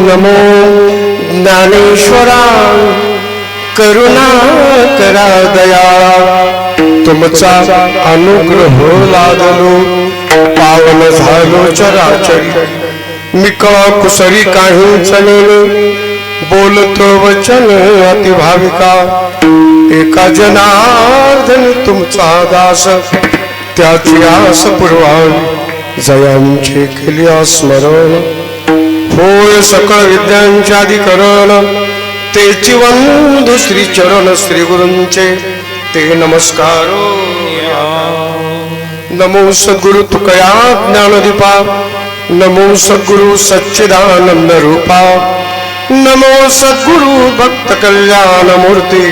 नमो ज्ञानेश्वरा करुणा करा दया तुमचा अनुग्रह लादलो पावन झालो चराचरी मी कुसरी काही चलेले बोलतो वचन अतिभाविका एका जनार्दन तुमचा दास त्याची आस पुरवावी जयांचे केली स्मरण होय सकळ विद्यांचे अधिकरण तेची वंदू श्री चरण श्री गुरूंचे ते नमस्कार नमो सद्गुरु तुकया ज्ञानदीपा नमो सद्गुरु सच्चिदानंद रूपा नमो सद्गुरु भक्त कल्याण मूर्ती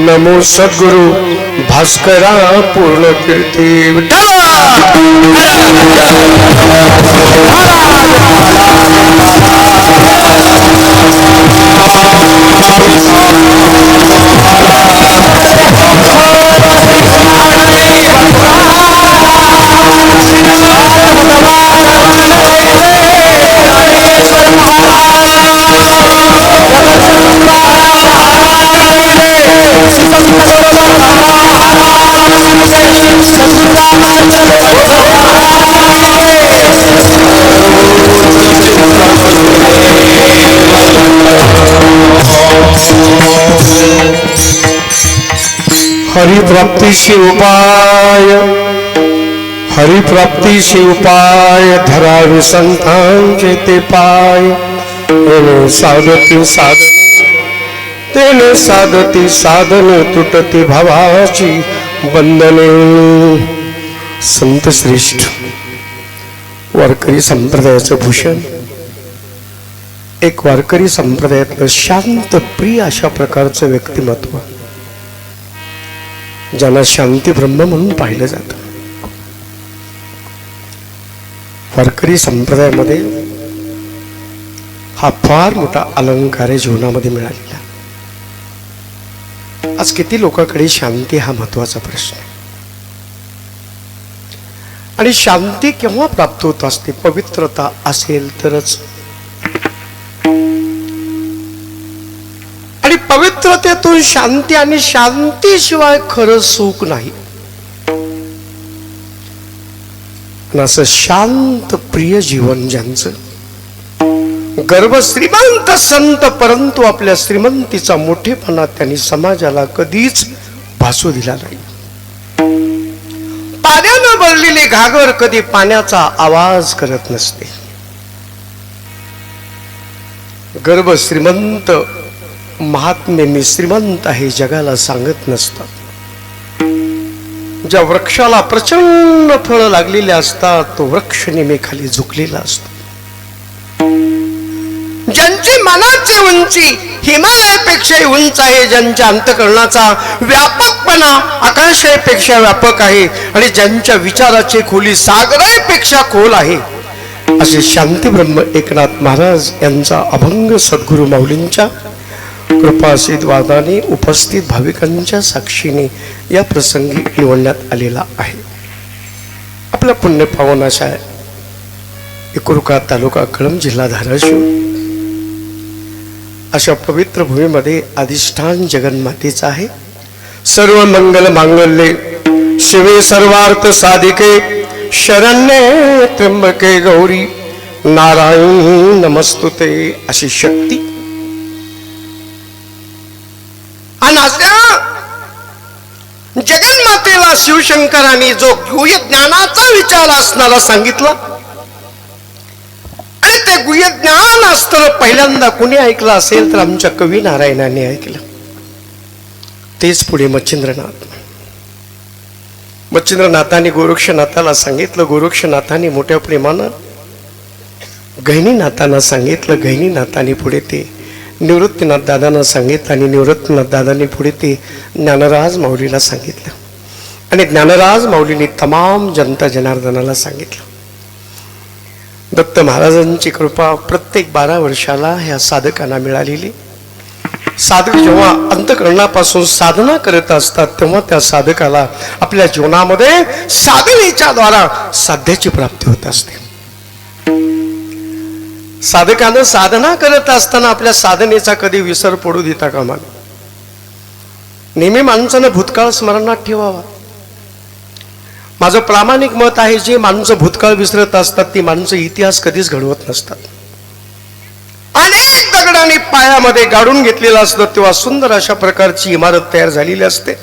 नमो सद्गुरु भास्करा पूर्ण कीर्ती हरिप्राप्तीशी उपाय हरिप्राप्तीशी उपाय धरावे संतांचे ते पाय तेने साधती साधने तुटती भावाची बंधने संत श्रेष्ठ वारकरी संप्रदायाचं भूषण एक वारकरी संप्रदायातलं शांत प्रिय अशा प्रकारचं व्यक्तिमत्व ज्यांना शांती ब्रह्म म्हणून पाहिलं जातं. वारकरी संप्रदायामध्ये हा फार मोठा अलंकार आहे जीवनामध्ये मिळालेला. आज किती लोकांकडे शांती हा महत्वाचा प्रश्न आहे. आणि शांती केव्हा प्राप्त होत असते? पवित्रता असेल तरच. आणि पवित्रतेतून शांती आणि शांतीशिवाय खरं सुख नाही. असं शांत प्रिय जीवन ज्यांचं गर्भ श्रीमंत संत परंतु आपल्या श्रीमंतीचा मोठेपणा त्यांनी समाजाला कधीच भासू दिला नाही. पाण्यानं भरलेली घागर कधी पाण्याचा आवाज करत नसते. गर्भ श्रीमंत महात्मे मी श्रीमंत आहे जगाला सांगत नसतात. ज्या वृक्षाला प्रचंड फळं लागलेले असतात तो वृक्ष नेहमी खाली झुकलेला असतो. ज्यांची मनाची उंची हिमालयापेक्षाही उंच आहे, ज्यांच्या अंतःकरणाचा व्यापकपणा आकाशापेक्षा व्यापक आहे आणि ज्यांच्या विचाराची खोली सागरापेक्षा खोल आहे, असे शांती ब्रह्म एकनाथ महाराज यांचा अभंग सद्गुरु माऊलींच्या कृपाशीर्वादाने उपस्थित भाविकांच्या साक्षीने या प्रसंगी निवडण्यात आलेला आहे. आपल्या पुण्यपावन अशा एकूरका तालुका कळंब जिल्हा धाराशिव अशा पवित्र भूमीमध्ये अधिष्ठान जगन्मातेचं आहे. सर्व मंगल मांगल्ये शिवे सर्वार्थ साधिके शरण्ये त्र्यंबके गौरी नारायणी नमस्तुते अशी शक्ती. आणि जगन्मातेला शिवशंकरांनी जो गुह्य ज्ञानाचा विचार असणारा सांगितला आणि ते गुह्य ज्ञान असताना पहिल्यांदा कुणी ऐकलं असेल तर आमच्या कवी नारायणाने ऐकलं. तेच पुढे मच्छिंद्रनाथांनी गोरक्षनाथाला सांगितलं. गोरक्षनाथांनी मोठ्या प्रेमानं गहिनीनाथांना सांगितलं. गहिनीनाथांनी पुढे ते निवृत्तीनाथ दादांना सांगितलं आणि निवृत्तीनाथ दादांनी पुढे ते ज्ञानराज माऊलीला सांगितलं आणि ज्ञानराज माऊलींनी तमाम जनता जनार्दनाला सांगितलं. दत्त महाराजांची कृपा प्रत्येक 12 वर्षाला ह्या साधकांना मिळालेली. साधक जेव्हा अंतःकरणापासून साधना करत असतात तेव्हा त्या साधकाला आपल्या जीवनामध्ये साधनेच्या द्वारा साध्याची प्राप्ती होत असते. साधकानं साधना करत असताना आपल्या साधनेचा कधी विसर पडू देता कामा नये. नेहमी माणसानं भूतकाळ स्मरणात ठेवावा. माझं प्रामाणिक मत आहे, जे माणसं भूतकाळ विसरत असतात ती माणसं इतिहास कधीच घडवत नसतात. अनेक दगडांनी पायामध्ये गाडून घेतलेलं असतं तेव्हा सुंदर अशा प्रकारची इमारत तयार झालेली असते.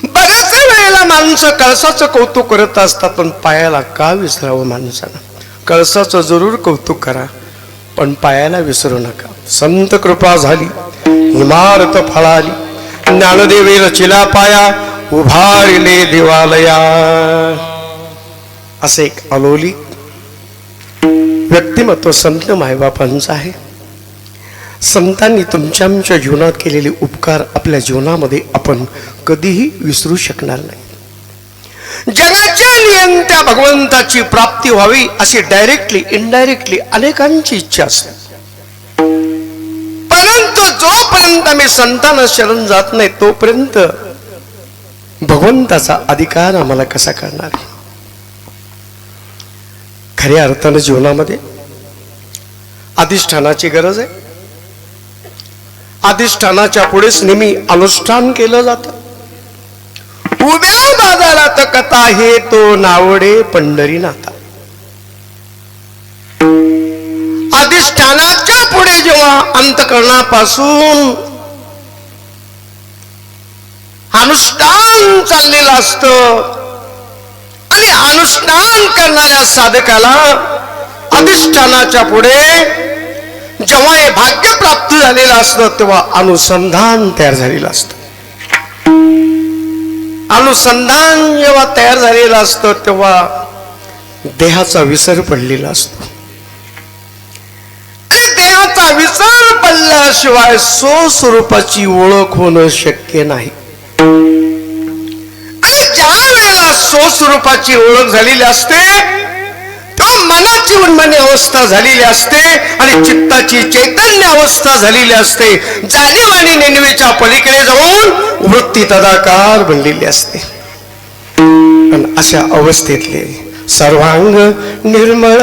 बऱ्याच वेळेला माणसं कळसाचं कौतुक करत असतात, पण पायाला का विसरावं माणसानं? कळसाचं जरूर कौतुक करा, पण पायाला विसरू नका. संत कृपा झाली इमारत फळाली, ज्ञानदेवे रचिला पाया, उभारले देवालया. असे एक अलौकिक व्यक्तिमत्व संत मायबापांचं आहे. संतांनी तुमच्या आमच्या जीवनात केलेले उपकार आपल्या जीवनामध्ये आपण कधीही विसरू शकणार नाही. जगाच्या नियंत्या भगवंताची प्राप्ती व्हावी अशी डायरेक्टली इनडायरेक्टली अनेकांची इच्छा असते, परंतु जोपर्यंत आम्ही संतांना शरण जात नाही तोपर्यंत भगवंताचा अधिकार आम्हाला कसा करणार? खऱ्या अर्थानं जीवनामध्ये अधिष्ठानाची गरज आहे. अधिष्ठानाच्या पुढेच नेहमी अनुष्ठान केलं जातं. उभ्या बाजारात कथा हे तो नावडे पंढरीनाथा. अधिष्ठानाच्या पुढे जेव्हा अंतःकरणापासून अनुष्ठान चाललेलं असतं आणि अनुष्ठान करणाऱ्या साधकाला अधिष्ठानाच्या पुढे जेव्हा हे भाग्य प्राप्त झालेलं असतं तेव्हा अनुसंधान तयार झालेलं असतं. अनुसंधान जेव्हा तयार झालेलं असतं तेव्हा देहाचा विसर पडलेला असतो. देहाचा विसर पडल्याशिवाय स्वस्वरूपाची ओळख होणं शक्य नाही. आणि ज्या वेळेला स्वस्वरूपाची ओळख झालेली असते तेव्हा मनाची उन्मनी अवस्था झालेली असते आणि चित्ताची चैतन्य अवस्था झालेली असते. जाणीव आणि नेणीवेच्या पलीकडे जाऊन वृत्ती तदाकार बनलेली असते. पण अशा अवस्थेतले सर्वांग निर्मळ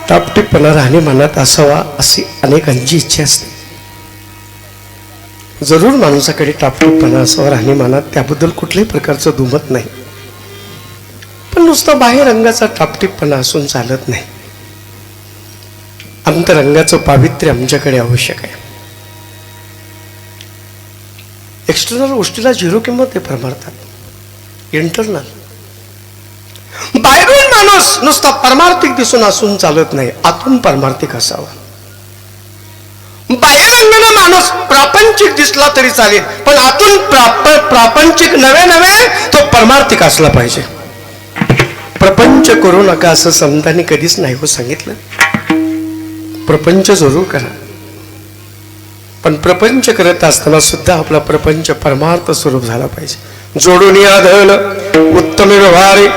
टापटीपणा राहणे मनात असावा अशी अनेकांची इच्छा असते. जरूर माणसाकडे टापटीपणा असावा राहणे मनात, त्याबद्दल कुठल्याही प्रकारचं दुमत नाही. पण नुसतं बाहेर रंगाचा टापटीपणा असून चालत नाही. अंतरंगाचं पावित्र्य आमच्याकडे आवश्यक आहे. एक्सटर्नल गोष्टीला झिरो किंमत ते प्रमाणतात. इंटरनल बाहेरून माणूस नुसता परमार्थिक दिसून असून चालत नाही, आतून परमार्थिक असावा. बाहेरंगाने माणूस प्रापंचिक दिसला तरी चालेल, पण आतून प्रापंचिक नव्हे तो परमार्थिक असला पाहिजे. प्रपंच करू नका असं संतांनी कधीच नाही हो सांगितलं. प्रपंच जरूर करा, पण प्रपंच करत असताना सुद्धा आपला प्रपंच परमार्थ स्वरूप झाला पाहिजे. जोडून आधन उत्तम व्यवहारे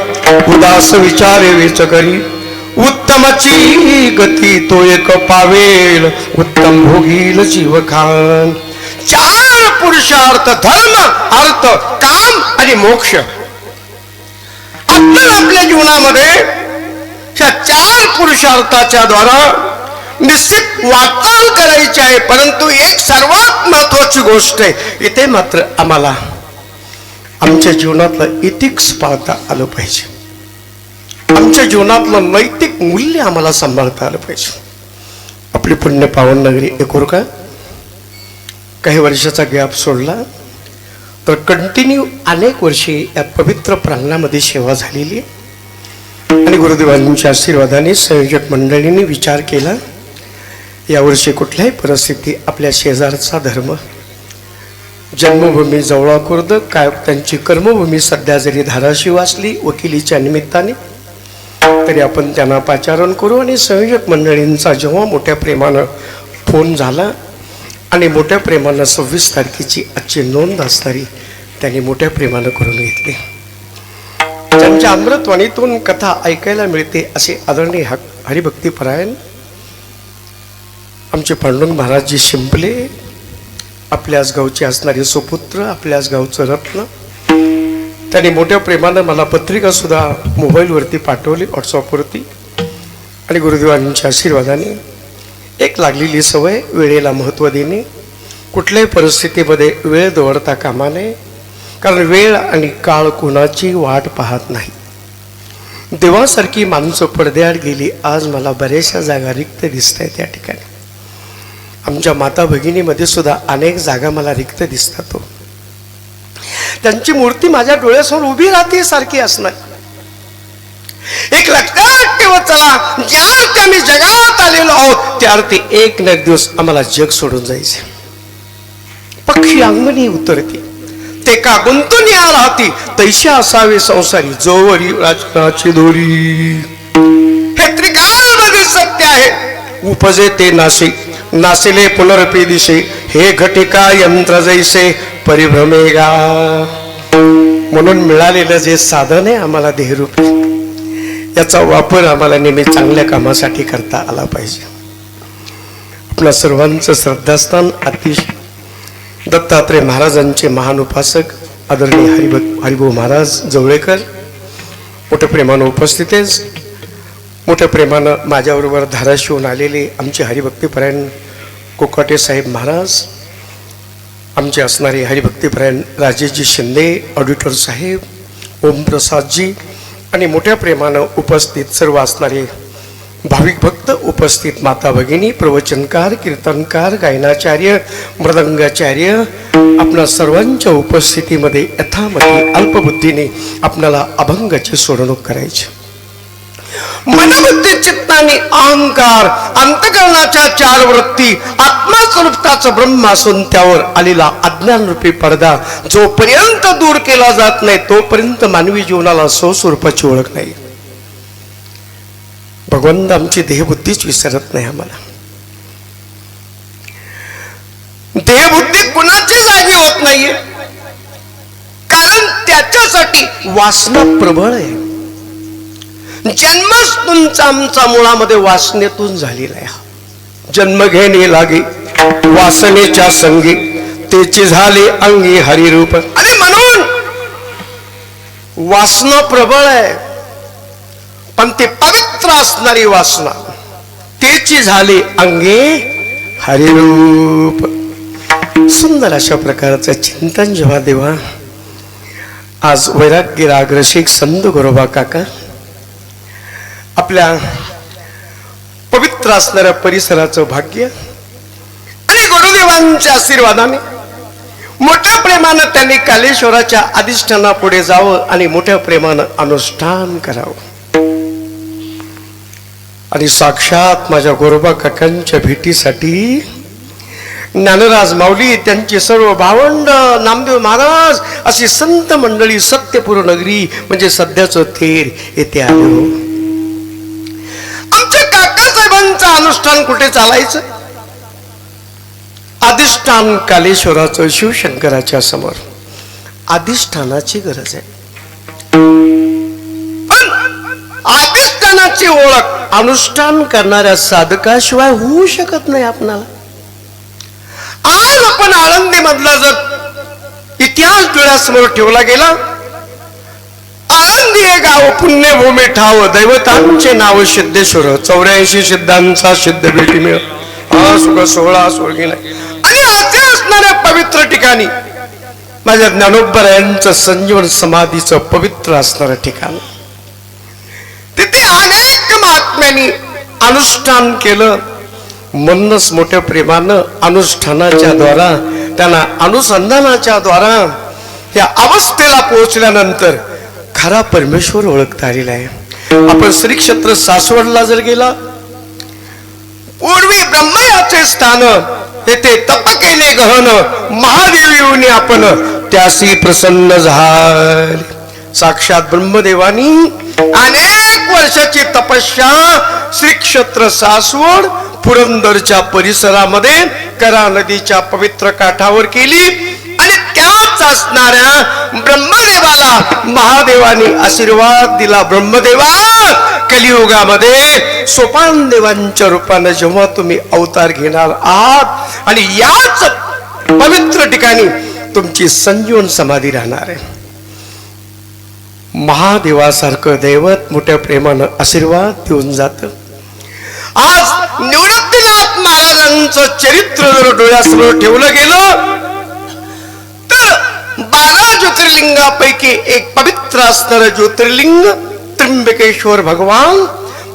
उदास विचारे वेच करी, उत्तमची गती तो एक पावेल, उत्तम भोगील जीव खान. चार पुरुषार्थ धर्म अर्थ काम आणि मोक्ष. आपण आपल्या जीवनामध्ये ह्या 4 पुरुषार्थाच्या द्वारा निश्चित वाटचाल करायची आहे. परंतु एक सर्वात महत्वाची गोष्ट आहे, इथे मात्र आम्हाला आमच्या जीवनातलं इथिक्स पाळता आलं पाहिजे. आमच्या जीवनातलं नैतिक मूल्य आम्हाला सांभाळता आलं पाहिजे. आपली पुण्य पावन नगरी एकोरका काही वर्षाचा गॅप सोडला तर कंटिन्यू अनेक वर्षे या पवित्र प्रांगणामध्ये सेवा झालेली आणि गुरुदेवांच्या आशीर्वादाने संयोजक मंडळींनी विचार केला, यावर्षी कुठल्याही परिस्थिती आपल्या शेजारचा धर्म जन्मभूमी जवळा खुर्द, काय त्यांची कर्मभूमी सध्या जरी धाराशिव असली वकिलीच्या निमित्ताने, तरी आपण त्यांना पाचारण करू. आणि संयोजक मंडळींचा जेव्हा मोठ्या प्रेमानं फोन झाला आणि मोठ्या प्रेमानं 26 तारखेची आजची नोंद असणारी त्यांनी मोठ्या प्रेमानं करून घेतली. त्यांच्या अमृतवाणीतून कथा ऐकायला मिळते असे आदरणीय हरिभक्तीपरायण आमचे पांडुरंग महाराजजी शिंपले, आपल्याच गावचे असणारे सुपुत्र, आपल्याच गावचं रत्न, त्यांनी मोठ्या प्रेमानं मला पत्रिका सुद्धा मोबाईलवरती पाठवली, व्हॉट्सअपवरती. आणि गुरुदेवांच्या आशीर्वादाने एक लागलेली सवय वेळेला महत्त्व देणे, कुठल्याही परिस्थितीमध्ये वेळ दवडता कामा नये, कारण वेळ आणि काळ कोणाची वाट पाहत नाही. देवासारखी माणसं पडद्याआड गेली. आज मला बऱ्याचशा जागा रिक्त दिसत आहेत. त्या ठिकाणी आमच्या माता भगिनीमध्ये सुद्धा अनेक जागा मला रिक्त दिसतात. त्यांची मूर्ती माझ्या डोळ्यासमोर उभी राहते सारखी असणार. एक लक्षात ठेवत चला, ज्या अर्थी आम्ही जगात आलेलो आहोत त्या अर्थी एक ना एक दिवस आम्हाला जग सोडून जायचे. पक्षी अंगणी उतरती ते का गुंतून या राहती, तैशा असावे संसारी जोवरी राजनाची दोरी. हे त्रिकाळमध्ये सत्य आहे. उपजे ते नासे नासिले पुनरपी दिसे, हे घटिका यंत्र जैसे परिभ्रमेगा. म्हणून मिळालेलं जे साधन आहे आम्हाला देहरूपी, याचा वापर आम्हाला नेहमी चांगल्या कामासाठी करता आला पाहिजे. आपल्या सर्वांचं श्रद्धास्थान अतिशय दत्तात्रय महाराजांचे महान उपासक आदरणीय हरिभाऊ महाराज जवळेकर मोठ्या प्रेमानं उपस्थित आहेत. मोठ्या प्रेमानं माझ्याबरोबर धाराशिवून आलेले आमचे हरिभक्तीपरायण कोकाटे साहेब महाराज, आमचे असणारे हरिभक्तीपरायण राजेशजी शिंदे ऑडिटर साहेब, ओमप्रसादजी आणि मोठ्या प्रेमानं उपस्थित सर्व असणारे भाविक भक्त उपस्थित माता भगिनी, प्रवचनकार, कीर्तनकार, गायनाचार्य, मृदंगाचार्य, आपल्या सर्वांच्या उपस्थितीमध्ये यथामती अल्पबुद्धीने आपल्याला अभंगाची सोडवणूक करायची. मनबुद्धी चित्ताने अहंकार, अंतकरणाच्या 4 वृत्ती, आत्मस्वरूपाचं ब्रह्म असून त्यावर आलेला अज्ञानरूपी पडदा जोपर्यंत दूर केला जात नाही तोपर्यंत मानवी जीवनाला स्वस्वरूपाची ओळख नाही. भगवंत आमची देहबुद्धीच विसरत नाही. आम्हाला देहबुद्धी कुणाची जागी होत नाहीये, कारण त्याच्यासाठी वासना प्रबळ आहे. जन्मच तुमचा आमचा मुळामध्ये वासनेतून झालेला आहे. जन्म घेणे लागे वासनेच्या संगी, तेची झाले अंगी हरिरूप. आणि म्हणून वासना प्रबळ आहे, पण ते पवित्र असणारी वासना, तेची झाले अंगे हरिरूप. सुंदर अशा प्रकारचं चिंतन जेव्हा देवा आज वैराग्य रागरसिक संत गोरोबा काका आपल्या पवित्र असणाऱ्या परिसराचं भाग्य आणि गुरुदेवांच्या आशीर्वादाने मोठ्या प्रेमानं त्यांनी कालेश्वराच्या अधिष्ठानापुढे जावं आणि मोठ्या प्रेमानं अनुष्ठान करावं. आणि साक्षात माझ्या गोरोबा काकांच्या भेटीसाठी ज्ञानराज माऊली, त्यांची सर्व भावंड, नामदेव महाराज अशी संत मंडळी सत्यपूर नगरी म्हणजे सध्याचं थेर येथे आलो. आमच्या काकासाहेबांचं अनुष्ठान कुठे चालायचं? अधिष्ठान कालेश्वराचं शिवशंकराच्या समोर. अधिष्ठानाची गरज आहे, अधिष्ठानाची ओळख अनुष्ठान करणाऱ्या साधकाशिवाय होऊ शकत नाही आपणाला. आज आपण आळंदी मधला जर इतिहास डोळ्यासमोर ठेवला गेला, आनंदी हे गाव पुण्यभूमी ठाव दैवतांचे नाव सिद्धेश्वर 84 सिद्धांचा सिद्ध भेटी मिळ हा सुख सोहळा सोळगी नाही. आणि असे असणाऱ्या पवित्र ठिकाणी माझ्या ज्ञानोबरायांचं संजीवन समाधीचं पवित्र असणारं ठिकाण, तिथे अनेक महात्म्यांनी अनुष्ठान केलं. म्हणूनच मोठ्या प्रेमानं अनुष्ठानाच्या द्वारा त्यांना अनुसंधानाच्या द्वारा या अवस्थेला पोहोचल्यानंतर खरा परमेश्वर ओळखता आलेला आहे. आपण श्री क्षेत्र सासवडला जर गेला, पूर्वी ब्रह्मयाचे स्थान येथे तप केले गहन महादेव येऊन आपण त्यासी प्रसन्न झाले. साक्षात ब्रह्मदेवानी अनेक वर्षाची तपस्या श्री क्षेत्र सासवड पुरंदरच्या परिसरामध्ये करा नदीच्या पवित्र काठावर केली. आणि त्याच असणाऱ्या ब्रह्मदेवाला महादेवानी आशीर्वाद दिला. ब्रह्मदेवा, कलियुगामध्ये सोपान देवांच्या रूपाने जेव्हा तुम्ही अवतार घेणार आहात आणि याच पवित्र ठिकाणी तुमची संजीवन समाधी राहणार आहे. महादेवासारखं दैवत मोठ्या प्रेमानं आशीर्वाद देऊन जात. आज निवृत्तीनाथ महाराजांचं चरित्र जर डोळ्यासमोर ठेवलं गेलं तर 12 ज्योतिर्लिंगापैकी एक पवित्र असणारं ज्योतिर्लिंग त्र्यंबकेश्वर भगवान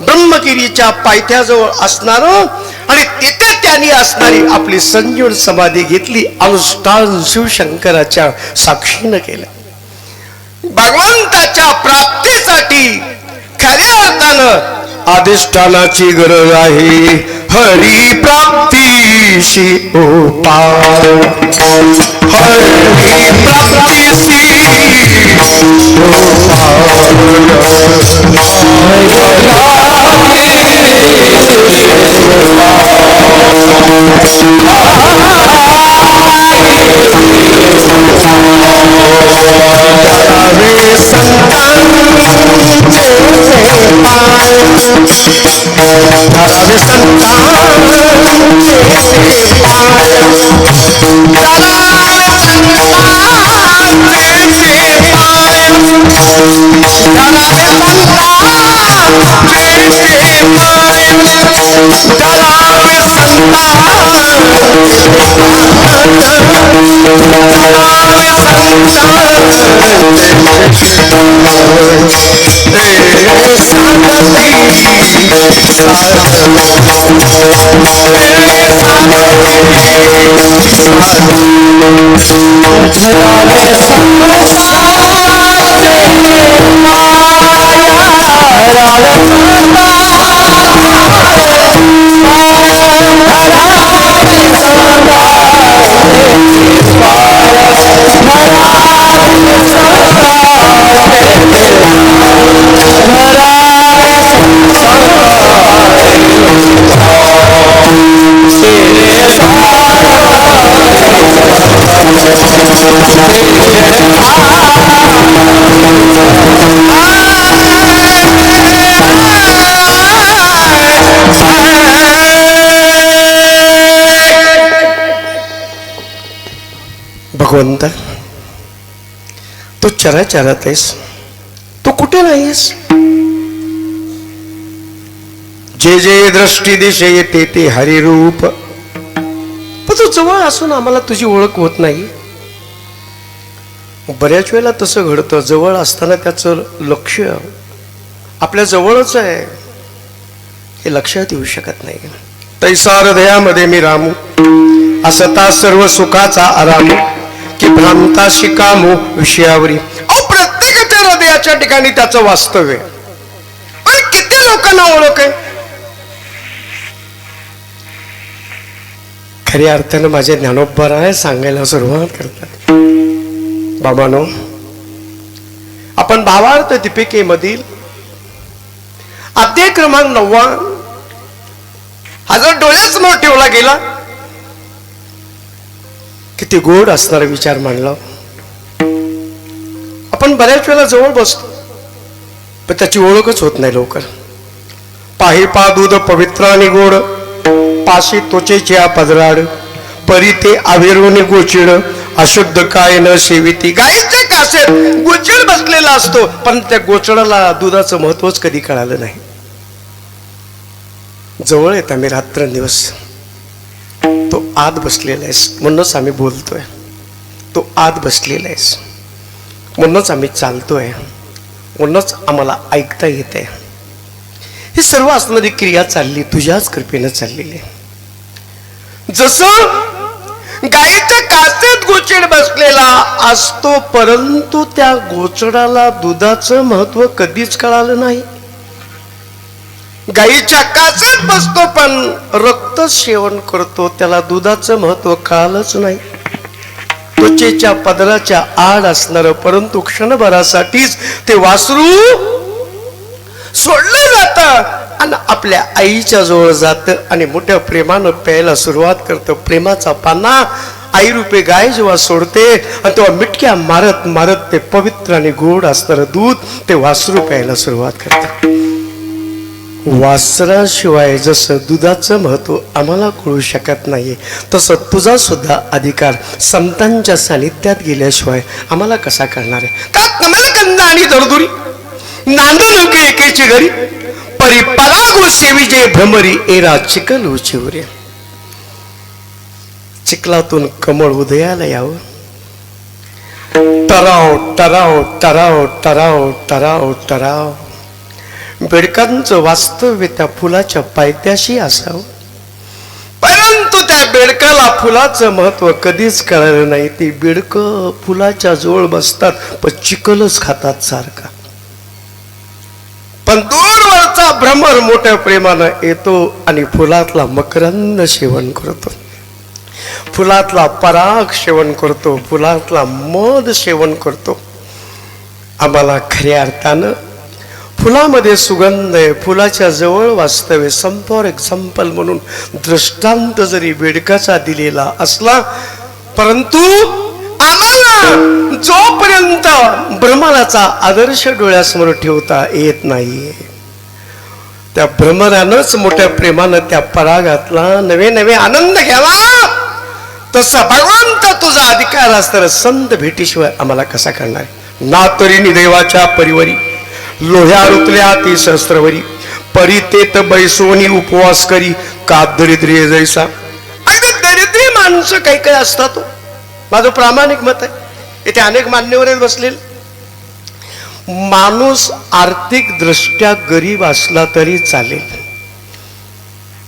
ब्रह्मगिरीच्या पायथ्याजवळ असणारं आणि तिथे त्यांनी असणारी आपली संजीवन समाधी घेतली. अनुष्ठान शिवशंकराच्या साक्षीनं केलं. भगवंताच्या प्राप्तीसाठी खऱ्या अर्थानं अधिष्ठानाची गरज आहे. हरी प्राप्तीशी उपाय, हरी प्राप्तीशी भगवंता, तू चराचरात आहेस, तू कुठे नाहीस. जे जे दृष्टी दिशे येते ते हरिरूप, पण तू जवळ असून आम्हाला तुझी ओळख होत नाही. बऱ्याच वेळेला तसं घडतं, जवळ असताना त्याचं लक्ष आपल्या जवळच आहे हे लक्षात येऊ शकत नाही. तैसा हृदयामध्ये मी रामू, असता सर्व सुखाचा आराम, की भ्रांता शिकामू विषयावरी. प्रत्येकाच्या हृदयाच्या ठिकाणी त्याचं वास्तव्य. पण किती लोकांना ओळख आहे. खऱ्या अर्थानं माझे ज्ञानोबराय सांगायला सुरुवात करतात. बाबांनो, आपण भावार्थ दीपिकेमधील अध्याय क्रमांक 9 हा जर डोळ्यासमोर ठेवला गेला, किती गोड असणारा विचार मांडला. आपण बऱ्याच वेळेला जवळ बसतो पण त्याची ओळखच होत नाही लवकर. पाही पा दूध पवित्र आणि गोड, पाशी त्वचेची पदराड, परी ते आविर्वणी गोचिड, अशुद्ध काय न सेविती. गायीचे कासेत गोचिड बसलेला असतो, पण त्या गोचडाला दुधाचं महत्वच कधी कळालं नाही. जवळ येत आम्ही रात्रंदिवस, तो आत बसलेला आहेस म्हणूनच आम्ही बोलतोय, तो आत बसलेला आहेस म्हणूनच आम्ही चालतोय, म्हणूनच आम्हाला ऐकता येत आहे. ही सर्व असणारी क्रिया चालली तुझ्याच कृपेनं चाललेली आहे. जसं गाईच्या कासेत गोचिड बसलेला असतो, परंतु त्या गोचडाला दुधाचं महत्व कधीच कळालं नाही. गाईच्या कासेत बसतो पण रक्त सेवन करतो, त्याला दुधाचं महत्व कळालंच नाही. त्वचेच्या पदराच्या आड असणार, परंतु क्षणभरासाठीच ते वासरू सोडलं जातं आणि आपल्या आईच्या जवळ जातं आणि मोठ्या प्रेमानं प्यायला सुरुवात करतं. प्रेमाचा पाना आई रूपे गाय जेव्हा सोडते आणि तेव्हा मिटक्या मारत मारत ते पवित्र आणि गोड असणारं दूध ते वासरू प्यायला सुरुवात करतं. वासराशिवाय जसं दुधाचं महत्व आम्हाला कळू शकत नाही, तसं तुझा सुद्धा अधिकार संतांच्या सानिध्यात गेल्याशिवाय आम्हाला कसा करणार आहे. का कमलगंध आणि दरदुरी नांदू नके एकेची घरी, परी परागो सेविजे भ्रमरी एरा चिखल उचिवरे. चिखलातून कमळ उदयाला यावं, टराव टराव टराव टराव टराव टराव. बेडकांचं वास्तव्य त्या फुलाच्या पायथ्याशी असावं, परंतु त्या बेडकाला फुलाचं महत्व कधीच कळलं नाही. ती बेडक फुलाच्या जवळ बसतात पण चिखलच खातात सारखा. पण दूरवरचा भ्रमर मोठ्या प्रेमानं येतो आणि फुलातला मकरंद सेवन करतो, फुलातला पराग सेवन करतो, फुलातला मध सेवन करतो. आम्हाला खऱ्या अर्थानं फुलामध्ये सुगंध आहे, फुलाच्या जवळ वास्तव्य. फॉर एक्झाम्पल म्हणून दृष्टांत जरी बेडकाचा दिलेला असला, परंतु आम्हाला जोपर्यंत भ्रमराचा आदर्श डोळ्यासमोर ठेवता येत नाहीये, त्या भ्रमरानंच मोठ्या प्रेमानं त्या परागातला नवे नवे आनंद घ्यावा, तसा भगवंत तुझा अधिकार असताना संत भेटीशिवाय आम्हाला कसा करणार. ना तरी निदेवाच्या परिवरी लोह्या रुतल्या ती शस्त्रवरी, परितेत बैसोनी उपवास करी का दरिद्री जैसा. अगदी दरिद्री माणसं काही काही असतात. माझं प्रामाणिक मत आहे, इथे अनेक मान्यवर बसलेले. माणूस आर्थिक दृष्ट्या गरीब असला तरी चालेल,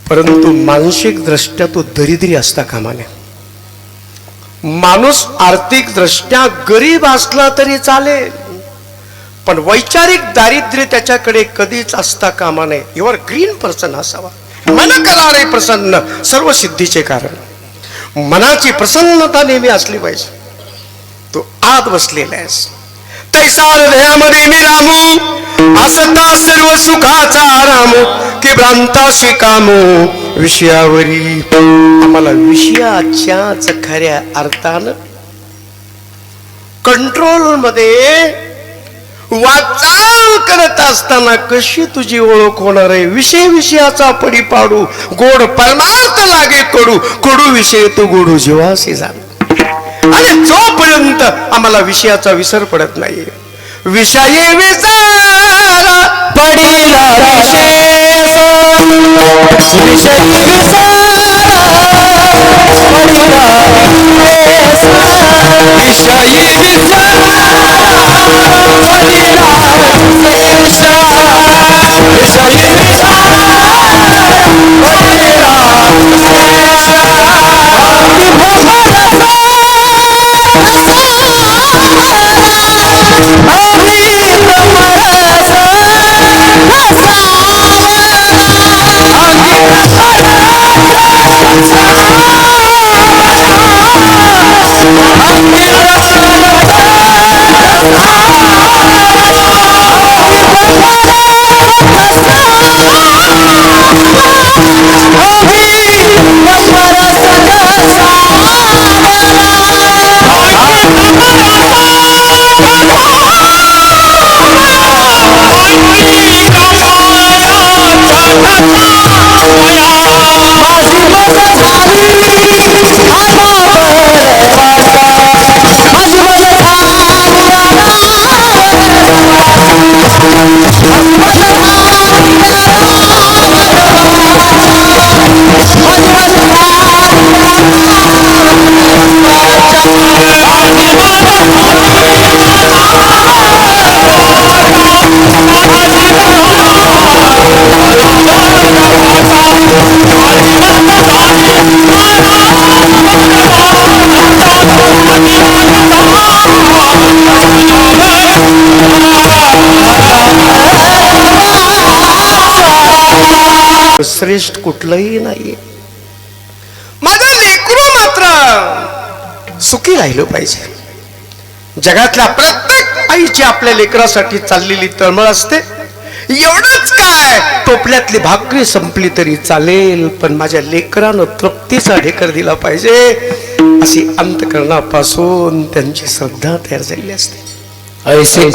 परंतु मानसिक दृष्ट्या तो दरिद्री असता कामा नये. माणूस आर्थिक दृष्ट्या गरीब असला तरी चालेल, पण वैचारिक दारिद्र्य त्याच्याकडे कधीच असता कामा नये. युअर ग्रीन पर्सन असावा, मन करारे प्रसन्न सर्व सिद्धीचे कारण. मनाची प्रसन्नता नेहमी असली पाहिजे. तो आत बसलेला आहेस, तैसा हृदयामध्ये मी रामू, असता सर्व सुखाचा रामू, की भ्रांताशी कामू विषयावरी. आम्हाला विषयाच्याच खऱ्या अर्थानं कंट्रोल मध्ये वाचाल करत असताना कशी तुझी ओळख होणार आहे. विषय विषयाचा पडी पाडू, गोड परमार्थ लागे कडू, कडू विषय तो गोडू जीवासी जाण. आणि जोपर्यंत आम्हाला विषयाचा विसर पडत नाही, विषय विचारा पडिला विषय श्रेष्ठ कुठलंही नाहीये. माझं लेकरू मात्र सुखी राहिलं पाहिजे. जगातल्या प्रत्येक आईची आपल्या लेकरासाठी चाललेली तळमळ असते. एवढंच काय, टोपल्यातली भाकरी संपली तरी चालेल, पण माझ्या लेकरानं तृप्तीचा ढेकर दिला पाहिजे, अशी अंतःकरणापासून त्यांची श्रद्धा तयार झालेली असते. ऐसे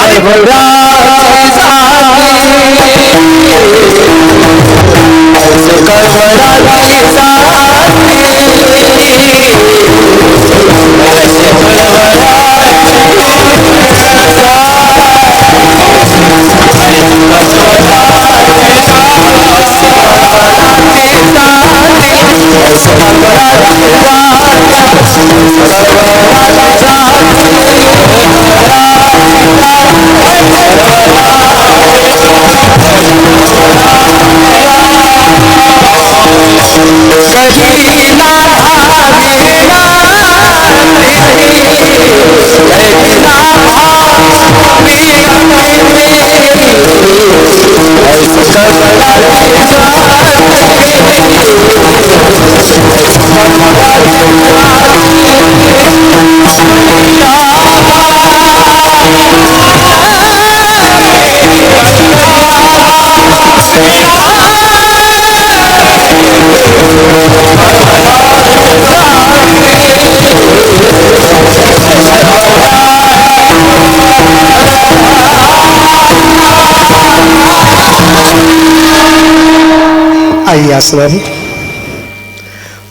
आई असणारी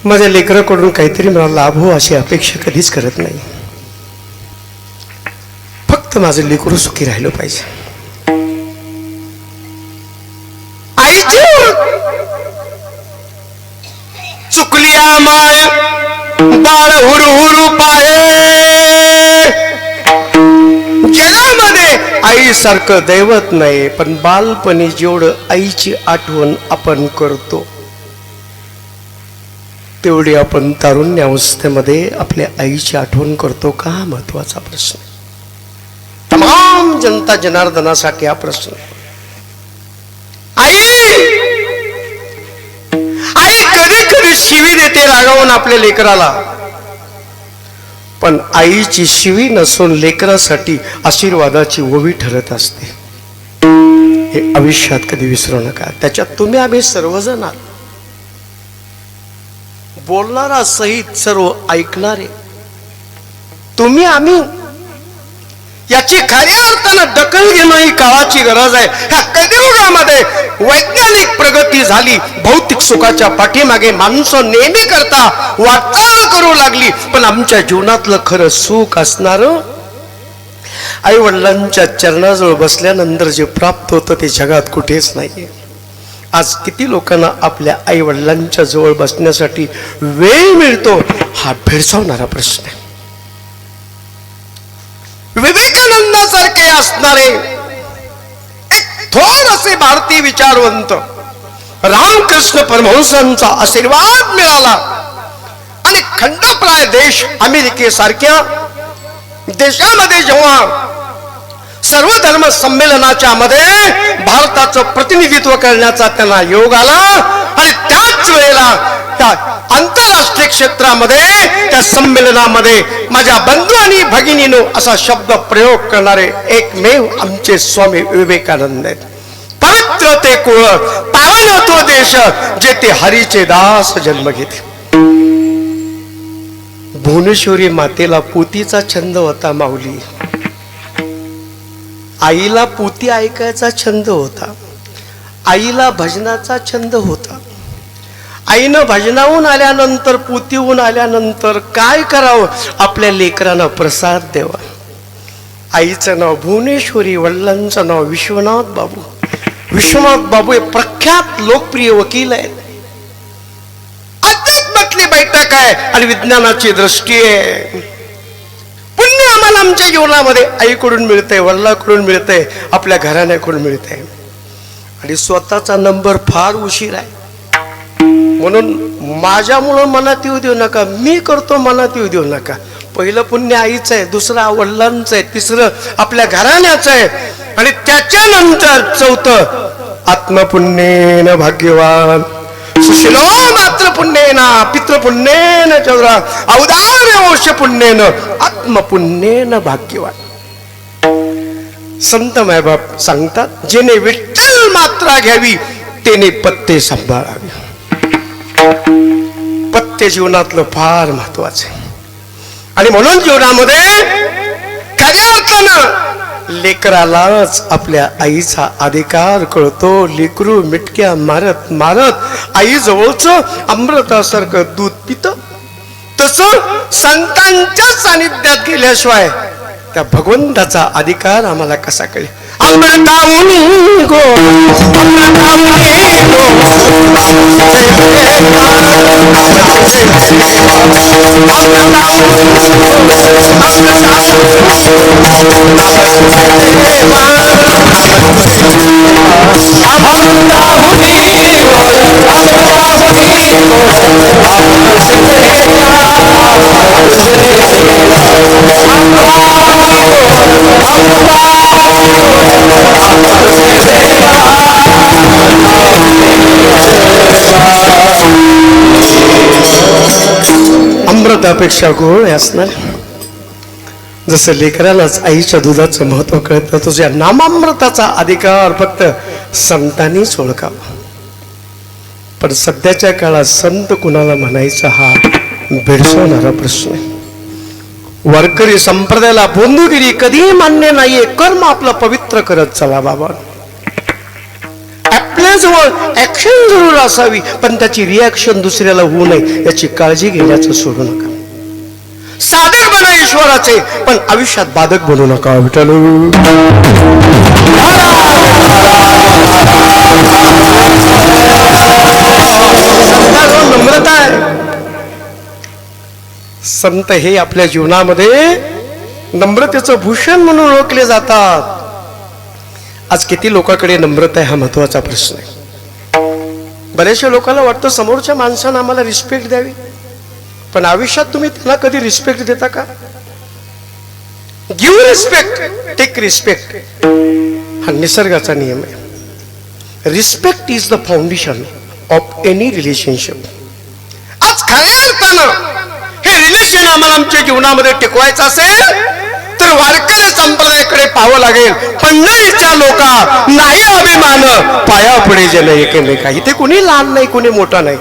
माझ्या लेकराकडून काहीतरी मला लाभ हो अशी अपेक्षा कधीच करत नाही. फक्त माझं लेकरू सुखी राहिलं पाहिजे. आईची चुकली माय बाळ हुरहुरु पाहे, जगामध्ये आईसारखं दैवत नाही, पण बालपणी जेवढं आईची आठवण आपण करतो तेवढी आपण तारुण्यावस्थेमध्ये आपल्या आईची आठवण करतो का, महत्वाचा प्रश्न. तमाम जनता जनार्दनासाठी हा प्रश्न. आई आई कधी कधी शिवी देते रागावून आपल्या लेकराला, पण आईची शिवी नसून लेकरासाठी आशीर्वादाची ओवी ठरत असते. हे आयुष्यात कधी विसरू नका. त्याच्यात तुम्ही आम्ही सर्वजण आहात, बोलणारा सहित सर्व ऐकणारे तुम्ही आम्ही. याची खऱ्या अर्थानं दखल घेणं ही काळाची गरज आहे. ह्या कलियुगामध्ये वैज्ञानिक प्रगती झाली, भौतिक सुखाच्या पाठीमागे माणसं नेहमी करता वाटचाल करू लागली, पण आमच्या जीवनातलं खरं सुख असणारं आई वडिलांच्या चरणाजवळ बसल्यानंतर जे प्राप्त होतं ते जगात कुठेच नाहीये. आज किती लोकांना आपल्या आई वडिलांच्या जवळ बसण्यासाठी वेळ मिळतो हा भेडसावणारा प्रश्न आहे. विवेकानंदासारखे असणारे एक थोरसे भारतीय विचारवंत रामकृष्ण परमहंसांचा आशीर्वाद मिळाला आणि खंडप्राय देश अमेरिकेसारख्या देशामध्ये जेव्हा सर्वधर्म संमेलनाच्या मध्ये भारताचं प्रतिनिधित्व करण्याचा त्यांना योग आला आणि त्याच वेळेला त्या आंतरराष्ट्रीय क्षेत्रामध्ये त्या संमेलनामध्ये माझ्या बंधू आणि भगिनीनो असा शब्द प्रयोग करणारे एकमेव आमचे स्वामी विवेकानंद आहेत. पवित्र ते कुळ, पावन तो देश, जेथे हरीचे दास जन्म घेते. भुवनेश्वरी मातेला पोतीचा छंद होता माऊली. आईला पोती ऐकायचा छंद होता, आईला भजनाचा छंद होता. आईनं भजनाहून आल्यानंतर, पोतीहून आल्यानंतर काय करावं, आपल्या लेकरांना प्रसाद द्यावा. आईचं नाव भुवनेश्वरी, वडिलांचं नाव विश्वनाथ बाबू. विश्वनाथ बाबू हे प्रख्यात लोकप्रिय वकील आहेत. अध्यात्मातली बैठक आहे आणि विज्ञानाची दृष्टी आहे. पुण्य आम्हाला आमच्या जीवनामध्ये आईकडून मिळतंय, वडिलांकडून मिळतंय, आपल्या घराण्याकडून मिळतंय. आणि स्वतःचा नंबर फार उशीर आहे, म्हणून माझ्यामुळं मनात येऊ देऊ नका, मी करतो मनात येऊ देऊ नका. पहिलं पुण्य आईचं आहे, दुसरं वडिलांचं आहे, तिसरं आपल्या घराण्याचं आहे, आणि त्याच्यानंतर चौथं आत्मपुण्येन भाग्यवान शिलो मात्र पुण्येन पितृपुण्येन चौरा औदार्योश पुण्येन आत्मपुण्येन भाग्यवान. संत मायबाप सांगतात, जेने विठ्ठल मात्रा घ्यावी तेने पत्ते सांभाळावे. पत्ते जीवनातलं फार महत्वाचं आहे. आणि म्हणून जीवनामध्ये खऱ्या अर्थानं लेकरालाच आपल्या आईचा अधिकार कळतो. लेकरू मिटक्या मारत मारत आई जवळचं अमृतासारखं दूध पितं. तसं संतांच्या सानिध्यात गेल्याशिवाय त्या भगवंताचा अधिकार आम्हाला कसा कळेल. अमृतामुनी गो अमृतापेक्षा गोड असणार. जसं लेकरालाच आईच्या दुधाचं महत्व कळतं, तुझ्या नामामृताचा अधिकार फक्त संतांनीच ओळखावा. पण सध्याच्या काळात संत कुणाला म्हणायचा हा भेडसावणारा प्रश्न आहे. वारकरी संप्रदायाला बोंदुगिरी कधीही मान्य नाहीये. कर्म आपलं पवित्र करत चला बाबा. आपल्याजवळ ऍक्शन जरूर असावी, पण त्याची रिॲक्शन दुसऱ्याला होऊ नये याची काळजी घेण्याचं सोडू नका. साधक बना ईश्वराचे, पण आयुष्यात बाधक बनू नका. विठ्ठल नम्रता आहे. संत हे आपल्या जीवनामध्ये नम्रतेचं भूषण म्हणून ओळखले जातात. आज किती लोकांकडे नम्रता आहे हा महत्वाचा प्रश्न आहे. बऱ्याचशा लोकांना वाटतं समोरच्या माणसानं आम्हाला रिस्पेक्ट द्यावी, पण आयुष्यात तुम्ही त्यांना कधी रिस्पेक्ट देता का? गिव्ह रिस्पेक्ट, टेक रिस्पेक्ट हा निसर्गाचा नियम आहे. Respect is the foundation of any relationship. आज खऱ्या अर्थानं हे रिलेशन आम्हाला आमच्या जीवनामध्ये टिकवायचं असेल तर वारकरी संप्रदायाकडे पाहावं लागेल. पंढरीच्या लोका नाही अभिमान, पाया पुढे जन एकमेका. इथे कोणी लहान नाही, कोणी मोठा नाही,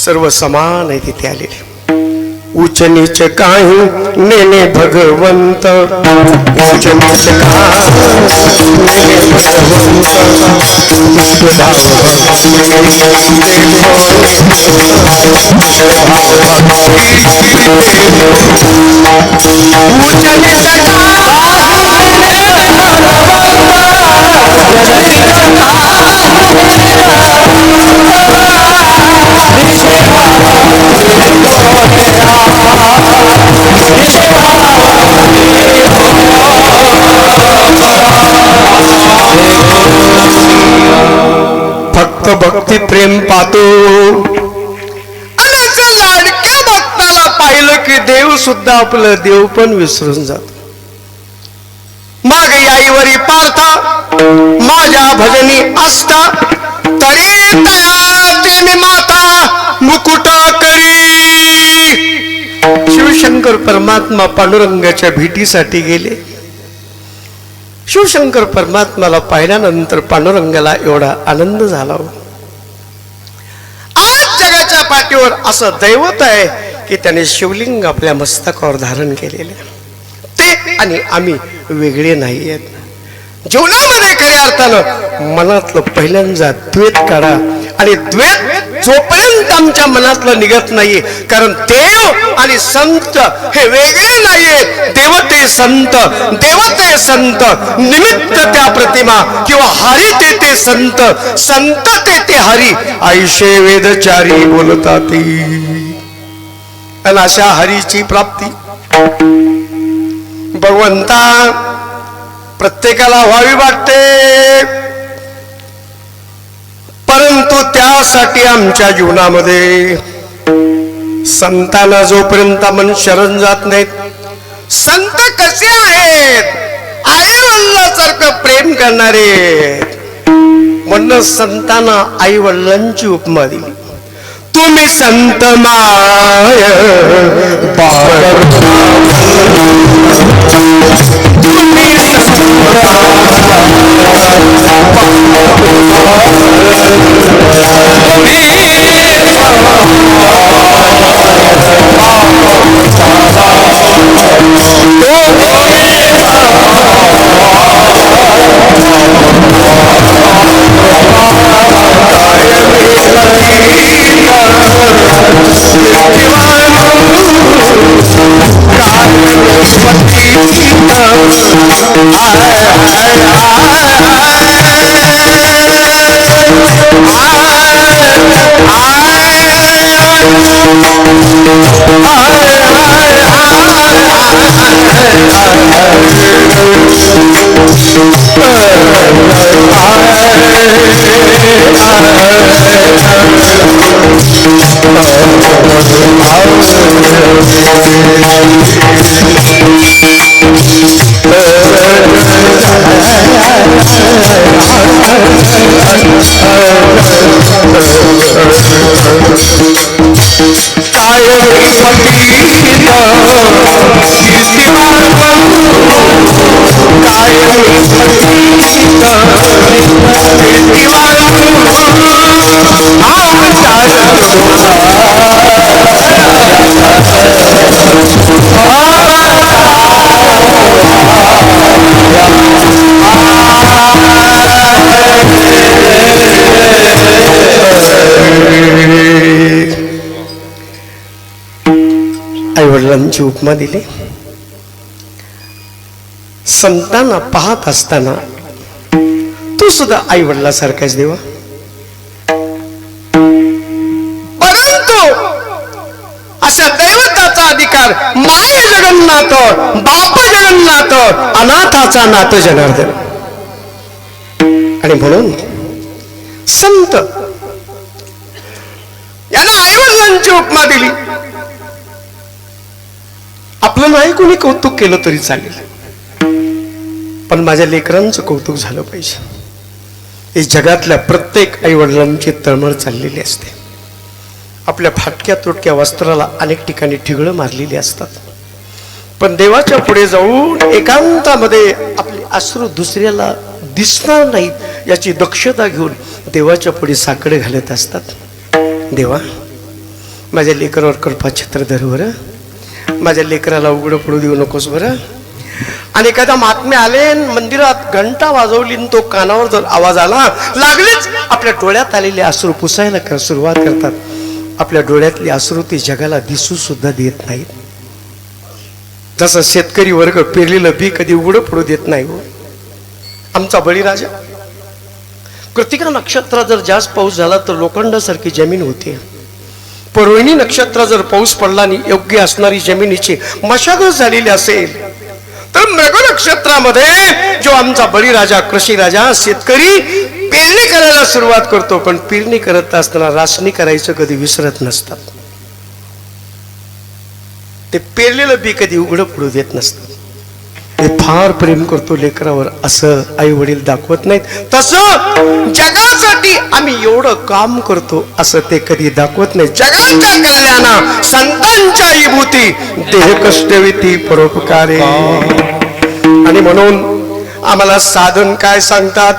सर्व समान आहे तिथे आलेले. उच्च नीच काही नेने भगवंत, उच्च नीच फक्त भक्ती प्रेम पाहतो. आणि लाडक्या भक्ताला पाहिलं की देव सुद्धा आपलं देव पण विसरून जातो. मग याईवरी पार्था माझ्या भजनी असता, तरी तया माता मुकुट करी. शिवशंकर परमात्मा पांडुरंगाच्या भेटीसाठी गेले. शिवशंकर परमात्माला पाहिल्यानंतर पांडुरंगाला एवढा आनंद झाला. आज जगाच्या पाठीवर असं दैवत आहे की त्याने शिवलिंग आपल्या मस्तकावर धारण केलेले. ते आणि आम्ही वेगळे नाही आहेत. जीवनामध्ये खऱ्या अर्थानं मनातलं पहिल्यांदा द्वेत काढा. आणि द्वेत जोपर्यंत आमच्या मनातलं निघत नाहीये, कारण देव आणि संत हे वेगळे नाहीये. देवते संत, देवते संत, निमित्त त्या प्रतिमा किंवा हरी ते संत, संत ते हरी, आयुष्य वेदचारी बोलतात. आणि अशा हरीची प्राप्ती भगवंता प्रत्येकाला व्हावी वाटते, परंतु त्यासाठी आमच्या जीवनामध्ये संतांना जोपर्यंत मन शरण जात नाहीत. संत कसे आहेत? आई वडिलांसारखं प्रेम करणारे. म्हणून संतांना आई वडिलांची उपमा दिली. तुम्ही संत माय तुम्ही आईवडिलांची उपमा दिली. संतांना पाहत असताना तू सुद्धा आईवडिलासारखाच देवा, परंतु अशा दैवताचा अधिकार माय जगन्नाथ बाप जगन्नाथ अनाथाचा नाथ जनार्दन. आणि म्हणून संत यांना आईवडिलांची उपमा दिली. आपलं नाही कोणी कौतुक केलं तरी चालेल, पण माझ्या लेकरांचं कौतुक झालं पाहिजे. हे जगातल्या प्रत्येक आईवडिलांची तळमळ चाललेली असते. आपल्या फाटक्या तुटक्या वस्त्राला अनेक ठिकाणी ठिगळं मारलेली असतात, पण देवाच्या पुढे जाऊन एकांतामध्ये आपले अश्रू दुसऱ्याला दिसणार नाहीत याची दक्षता घेऊन देवाच्या पुढे साकडे घालत असतात. देवा, माझ्या लेकरावर कृपा छत्र धर बरं, माझ्या लेकराला उघडं पडू देऊ नकोस बरं. आणि एखादा महात्म्य आले, मंदिरात घंटा वाजवली, तो कानावर जर आवाज आला, लागलीच आपल्या डोळ्यात आलेले अश्रू पुसायला सुरुवात करतात. आपल्या डोळ्यातले अश्रू ते जगाला दिसू सुद्धा देत नाहीत. जसं शेतकरी वर्ग पेरलेलं बी कधी उघडं पडू देत नाही हो. आमचा बळीराजा कृतिका नक्षत्र जर जास्त पाऊस झाला तर लोखंडासारखी जमीन होते. रोहिणी नक्षत्र जर पाऊस पडला आणि योग्य असणारी जमिनीची मशागत झालेली असेल तर मृग नक्षत्रामध्ये जो आमचा बळीराजा कृषी राजा शेतकरी पेरणी करायला सुरुवात करतो, पण पेरणी करत असताना रासणी करायचं कधी विसरत नसतात. ते पेरलेलं बी कधी उघडं पडू देत नसतात. ते फार प्रेम करतो लेकरावर, असं आई वडील दाखवत नाहीत. तसं जगासाठी आम्ही एवढं काम करतो असं ते कधी दाखवत नाही. जगाच्या कल्याणा संतांच्या विभूती देह कष्टविती परोपकारे. आणि म्हणून आम्हाला साधन काय सांगतात,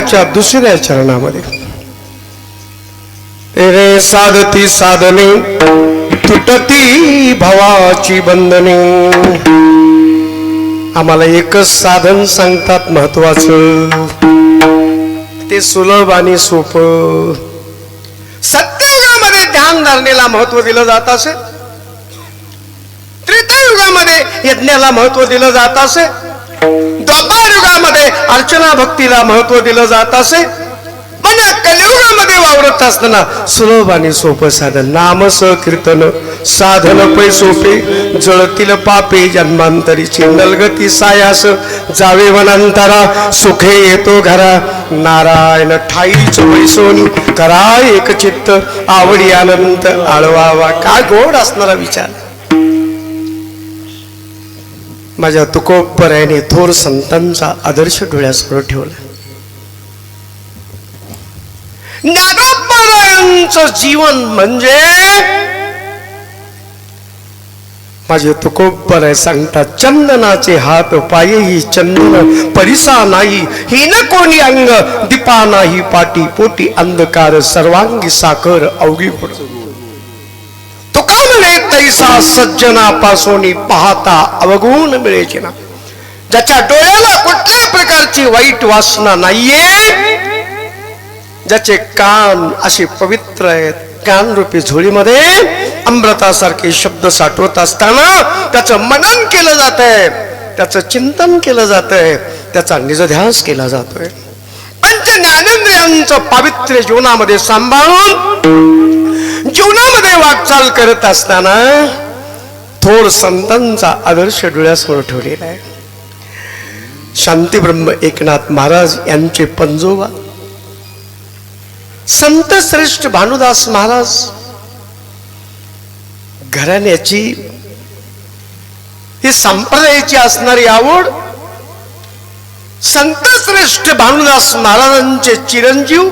अभंगाच्या दुसऱ्या चरणामध्ये रे साधती साधने तुटती भवाची बंधने. आम्हाला एकच साधन सांगतात महत्वाचं, ते सुलभ आणि सोपं. सत्ययुगामध्ये ध्यान धारणेला महत्व दिलं जात असे, त्रेतायुगामध्ये यज्ञाला महत्व दिलं जात असे, द्वापार युगामध्ये अर्चना भक्तीला महत्व दिलं जात असे, पण या कलियुगामध्ये वावरत असताना सुलभ आणि सोपं साधन नाम कीर्तन साधन पै सोपे. जळतील पापे जन्मांतरीची नलगती सायास, जावे वनांतरा सुखे येतो घरा. नारायण ठाईच पैसोनी करा एक चित्त, आवडी आनंद आळवावा. काय गोड असणारा विचार. माझ्या तुकोबरायाने थोर संतांचा आदर्श डोळ्यासमोर ठेवला. ज्ञानोबरायांचं जीवन म्हणजे माझे तुकोबराय सांगतात, चंदनाचे हात पायही चंदन परिसा नाही, ही न कोणी अंग दीपा नाही पाटी पोटी अंधकार सर्वांगी साखर अवघी पडतो. तुका म्हणे तैसा सज्जनापासून पाहता अवगुण मिळेचे ना. ज्याच्या डोळ्याला कुठल्याही प्रकारची वाईट वासना नाहीये, ज्याचे कान असे पवित्र आहेत, कान रूपी झोळीमध्ये अमृतासारखे शब्द साठवत असताना त्याचं मनन केलं जात आहे, त्याचं चिंतन केलं जात आहे, त्याचा निजध्यास केला जातोय. पंच ज्ञानेंद्रियांचं पावित्र्य जीवनामध्ये सांभाळून जीवनामध्ये वाटचाल करत असताना थोर संतांचा आदर्श डोळ्यासमोर ठेवलेला आहे. शांतीब्रह्म एकनाथ महाराज यांचे पंजोबा संत श्रेष्ठ भानुदास महाराज घराण्याची ही संप्रदायाची असणारी आवड. संत श्रेष्ठ भानुदास महाराजांचे चिरंजीव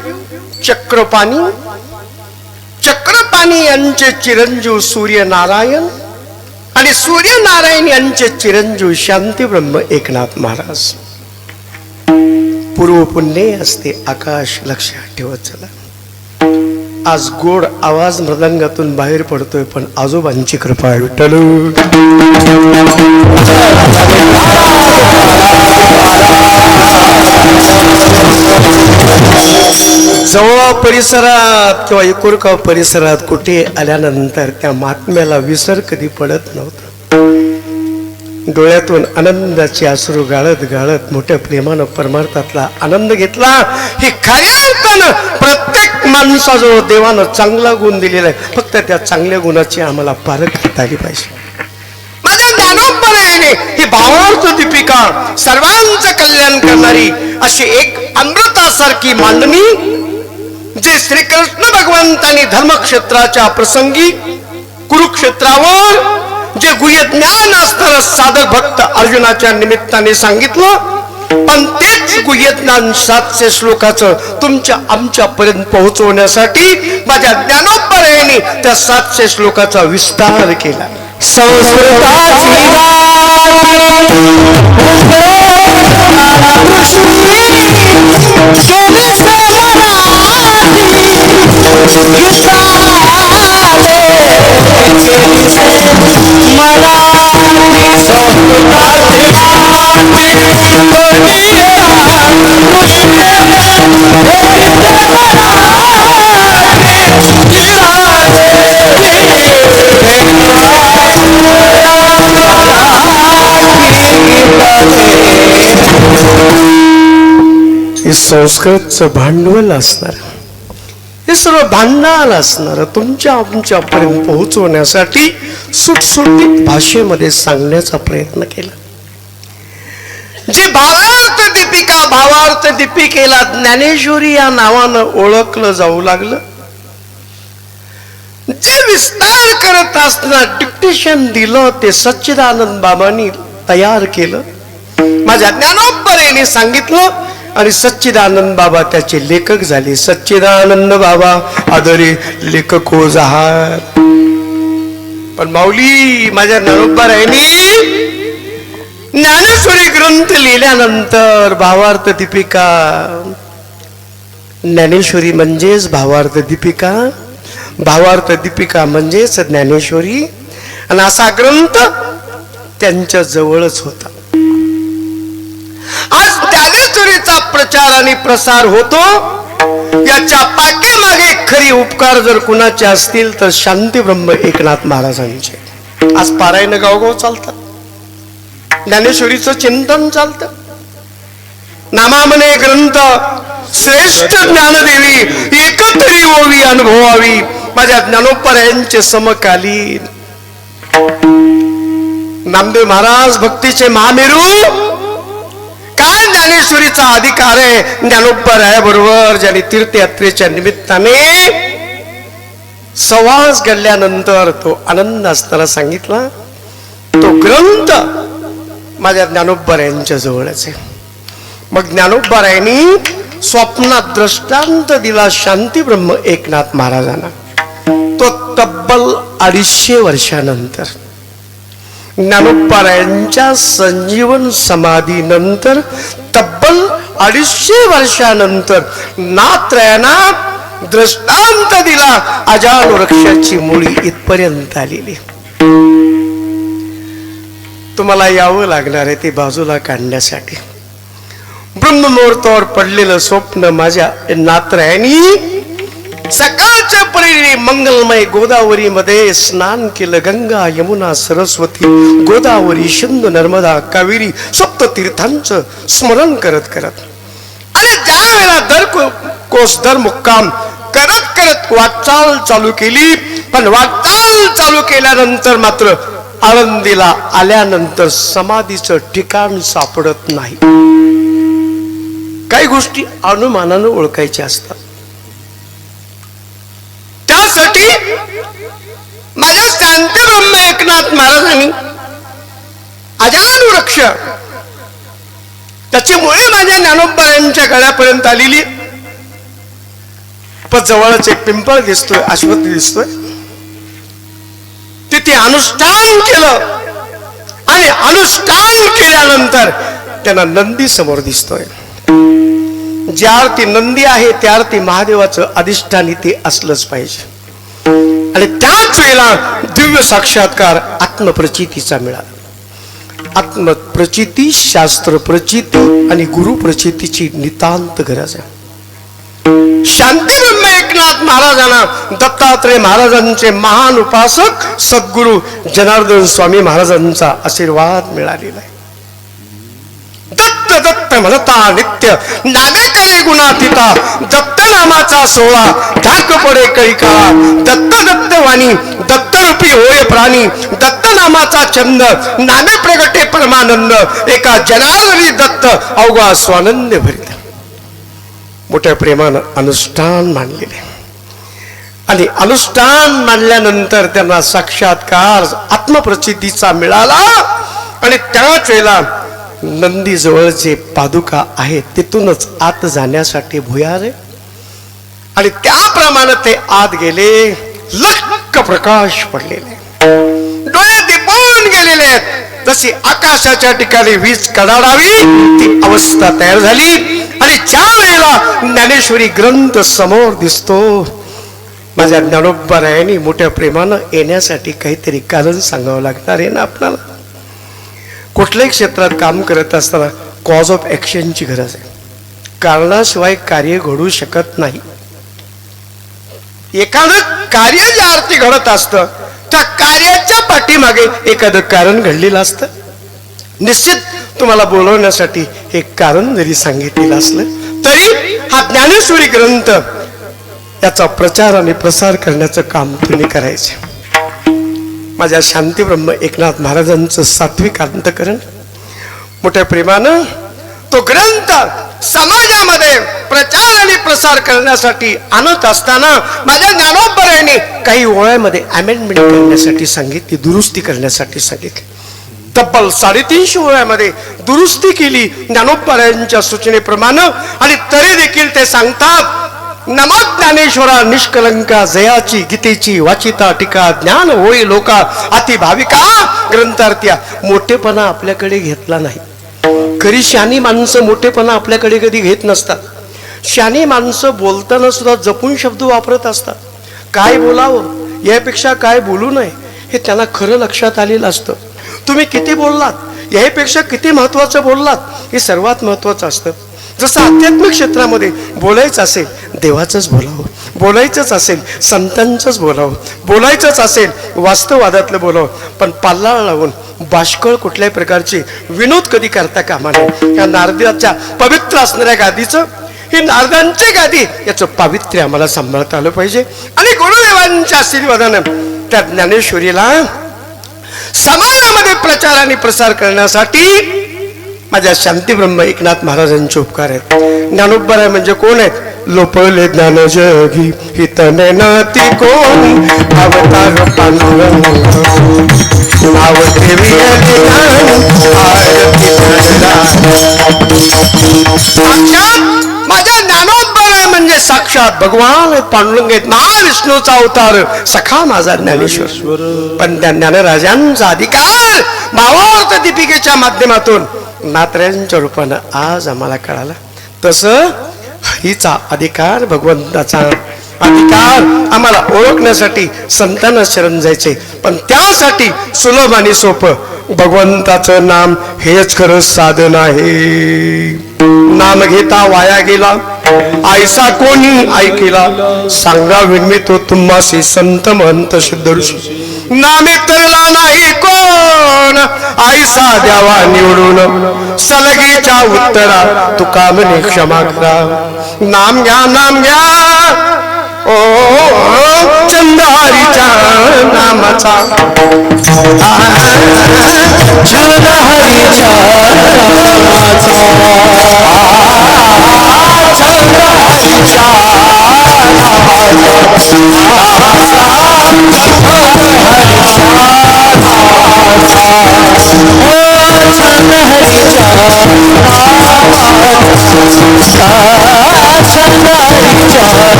चक्रपाणी यांचे चिरंजीव सूर्यनारायण आणि सूर्यनारायण यांचे चिरंजीव शांतीब्रह्म एकनाथ महाराज. पूर्व पुण्य असते आकाश लक्षात ठेवत चला. आज गोड आवाज मृदंगातून बाहेर पडतोय, पण आजोबांची कृपा आहे. विठ्ठल जवळ परिसरात किंवा एकुरगाव परिसरात कुठे आल्यानंतर त्या महात्म्याला विसर कधी पडत नव्हता. डोळ्यातून आनंदाचे अश्रू गाळत गाळत मोठ्या प्रेमानं परमार्थातला आनंद घेतला. हे खऱ्या अर्थानं प्रत्येक माणसाजवळ देवानं चांगला गुण दिलेला आहे, फक्त त्या चांगल्या गुणाची आम्हाला पारख करता आली पाहिजे. माझ्या ज्ञानोबरायाने ही भावार्थ दीपिका सर्वांचं कल्याण करणारी अशी एक अमृतासारखी मांडणी, जे श्रीकृष्ण भगवंतांनी धर्मक्षेत्राच्या प्रसंगी कुरुक्षेत्रावर जे गुह्य ज्ञान असणारं साधक भक्त अर्जुनाच्या निमित्ताने सांगितलं, पण तेच गुह्य ज्ञान 700 श्लोकाचं तुमच्या आमच्यापर्यंत पोहोचवण्यासाठी माझ्या ज्ञानोबरायाने त्या 700 श्लोकाचा विस्तार केला. हे संस्कृतचं भांडवल असणार, हे सर्व भांडार असणार तुमच्या आमच्यापर्यंत पोहोचवण्यासाठी सुटसुटीत भाषेमध्ये सांगण्याचा प्रयत्न केला. जे भावार्थ दीपिकेला ज्ञानेश्वरी या नावानं ओळखलं जाऊ लागलं, जे विस्तार करत असताना डिक्टेशन दिलं ते सच्चिदानंद बाबांनी तयार केलं. माझ्या ज्ञानोबरायाने सांगितलं आणि सच्चिदानंद बाबा त्याचे लेखक झाले. सच्चिदानंद बाबा आदरे लेखक हो जहार. पण माऊली माझ्या ज्ञानोबरायाने ज्ञानेश्वरी ग्रंथ लिहिल्यानंतर भावार्थ दीपिका ज्ञानेश्वरी म्हणजेच भावार्थ दीपिका, भावार्थ दीपिका म्हणजेच ज्ञानेश्वरी, आणि असा ग्रंथ त्यांच्या जवळच होता. आज ज्ञानेश्वरीचा प्रचार आणि प्रसार होतो. याच्या पाठीमागे खरी उपकार जर कुणाचे असतील तर शांती ब्रह्म एकनाथ महाराजांचे. आज पारायण गावगाव चालतात, ज्ञानेश्वरीचं चिंतन चालतं. नामामने ग्रंथ श्रेष्ठ ज्ञानदेवी एकतरी ओवी अनुभवावी माझ्या ज्ञानोपरायांचे समकालीन. नामदेव महाराज भक्तीचे महामेरू. काय ज्ञानेश्वरीचा अधिकार आहे ज्ञानोपरायाबरोबर, ज्यांनी तीर्थयात्रेच्या निमित्ताने संवास घडल्यानंतर तो आनंद असताना सांगितला, तो ग्रंथ माझ्या ज्ञानोबरायांच्या जवळच आहे. मग ज्ञानोबरायांनी स्वप्नात दृष्टांत दिला शांती ब्रह्म एकनाथ महाराजांना. तो तब्बल 250 वर्षानंतर ज्ञानोबरायांच्या संजीवन समाधीनंतर तब्बल 250 वर्षानंतर नात्रयाना दृष्टांत दिला. अजान वृक्षाची मुळी इथपर्यंत आलेली. तुम्हाला यावं लागणार आहे ते बाजूला काढण्यासाठी. ब्रह्ममुहूर्तावर पडलेलं स्वप्न माझ्या नात्रयानी सकाळच्या परीने मंगलमय गोदावरी मध्ये स्नान केलं. गंगा यमुना सरस्वती गोदावरी सिंधू नर्मदा कावेरी सप्त तीर्थांचं स्मरण करत करत, आणि ज्या वेळेला दर कोस दर मुक्काम करत करत वाटचाल चालू केली. पण वाटचाल चालू केल्यानंतर मात्र आळंदीला आल्यानंतर समाधीचं ठिकाण सापडत नाही. काही गोष्टी अनुमानानं ओळखायच्या असतात. त्यासाठी माझ्या शांती ब्रह्म एकनाथ महाराजांनी अजान वृक्ष, त्याची मुळे माझ्या ज्ञानोबरायांच्या गळ्यापर्यंत आलेली. पण जवळच एक पिंपळ दिसतोय, अश्वत्थ दिसतोय. तिथे अनुष्ठान केलं, आणि अनुष्ठान केल्यानंतर त्यांना नंदी समोर दिसतोय. ज्या अर्थी नंदी आहे त्या अर्थी महादेवाचं अधिष्ठान इथे असलंच पाहिजे. आणि त्याच वेळेला दिव्य साक्षात्कार आत्मप्रचितीचा मिळाला. आत्मप्रचिती, शास्त्र प्रचिती आणि गुरु प्रचितीची नितांत गरज आहे. शांती ब्रह्म एकनाथ महाराजांना दत्तात्रय महाराजांचे महान उपासक सद्गुरु जनार्दन स्वामी महाराजांचा आशीर्वाद मिळालेला आहे. दत्त दत्त म्हणता नित्य नामे कळे गुणातीता, दत्त नामाचा सोहळा ठाक पडे कळी काळा. दत्त दत्त वाणी दत्त रूपी होय प्राणी, दत्त नामाचा छंद नामे प्रगटे परमानंद. एका जनार्दनी दत्त अवघा स्वानंद भरित. मोठ्या प्रेमानं अनुष्ठान मानलेले, आणि अनुष्ठान मानल्यानंतर त्यांना साक्षात्कार आत्मप्रचितीचा मिळाला. आणि त्याच वेळेला नंदी जवळचे पादुका आहेत तिथूनच आत जाण्यासाठी भुयार आहे, आणि त्याप्रमाणे ते आत गेले. लख्ख प्रकाश पडलेले, डोळे दिपून गेलेले आहेत. जशी आकाशाच्या ठिकाणी वीज कडाडावी ती अवस्था तयार झाली. आणि ज्या वेळेला ज्ञानेश्वरी ग्रंथ समोर दिसतो, माझ्या ज्ञानोबरायांनी मोठ्या प्रेमानं येण्यासाठी काहीतरी कारण सांगावं लागणार आहे ना आपल्याला. कुठल्याही क्षेत्रात काम करत असताना कॉज ऑफ ऍक्शनची गरज आहे. कारणाशिवाय कार्य घडू शकत नाही. एखादं कार्य ज्या अर्थी घडत असतं त्या कार्याच्या पाठीमागे एखादं कारण घडलेलं असतं. निश्चित तुम्हाला बोलवण्यासाठी हे कारण जरी सांगितलेलं असलं तरी हा ज्ञानेश्वरी ग्रंथ याचा प्रचार आणि प्रसार करण्याचं काम तुम्ही करायचे. माझ्या शांती ब्रह्म एकनाथ महाराजांचं सात्विक अंतकरण मोठ्या प्रेमानं तो ग्रंथ समाजामध्ये प्रचार आणि प्रसार करण्यासाठी आणत असताना माझ्या ज्ञानोबरायांनी काही ओळ्यामध्ये अमेंडमेंट करण्यासाठी सांगितली, दुरुस्ती करण्यासाठी सांगितली. तब्बल 350 ओळ्यामध्ये दुरुस्ती केली ज्ञानोबरायांच्या सूचनेप्रमाणे. आणि तरी देखील ते सांगतात, नमो ज्ञानेश्वरा निष्कलंका जयाची गीतेची वाचिता टीका ज्ञान होई लोका अति भाविका. ग्रंथार्थ्या मोठेपणा आपल्याकडे घेतला नाही. खरी शहाणी माणसं मोठेपणा आपल्याकडे कधी घेत नसतात. शहाणी माणसं बोलताना सुद्धा जपून शब्द वापरत असतात. काय बोलावं यापेक्षा काय बोलू नये हे त्यांना खरं लक्षात आलेलं असतं. तुम्ही किती बोललात यापेक्षा किती महत्वाचं बोललात हे सर्वात महत्वाचं असतं. जसं आध्यात्मिक क्षेत्रामध्ये बोलायचं असेल देवाचंच बोलावं, बोलायचंच असेल संतांचंच बोलावं, बोलायचंच असेल वास्तववादातलं बोलावं. पण पाल्ला लावून बाष्कळ कुठल्याही प्रकारचे विनोद कधी करता कामा नये. या नारदाच्या पवित्र असणाऱ्या गादीचं, ही नारदांची गादी, याचं पावित्र्य आम्हाला सांभाळता आलं पाहिजे. आणि गुरुदेवांच्या आशीर्वादानं त्या ज्ञानेश्वरीला समाजामध्ये प्रचार आणि प्रसार करण्यासाठी माझ्या शांतीब्रह्म एकनाथ महाराजांचे उपकार आहेत. ज्ञानोबराय म्हणजे कोण आहेत? लोपले ज्ञान जगी हितने नाती कोण, अवतार पांडुरंग नाव ठेवी माझ्या ज्ञानोबराय म्हणजे साक्षात भगवान पांडुरंग आहेत, महाविष्णूचा अवतार सखा माझा ज्ञानेश्वर. पण त्या ज्ञानराजांचा अधिकार भावार्थ दीपिकेच्या माध्यमातून नात्र्यांच्या रूपानं आज आम्हाला कळाला. तसं हरीचा अधिकार, भगवंताचा अधिकार आम्हाला ओळखण्यासाठी संतांना शरण जायचे. पण त्यासाठी सुलभ आणि सोपं भगवंताचं नाम हेच खरं साधन आहे. नाम घेता वाया गेला आयसा कोणी ऐकेला, सांगा विणमी तो तुम्हासी संत महंत सिद्ध ऋषी. नामे तरला नाही कोण आईसा द्यावा निवडून, सलगीच्या उत्तरा तुका म्हणे क्षमा करा. नाम घ्या नाम घ्या ओ चंदहरीच्या नामाचा, चंदहरीच्या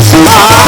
सदा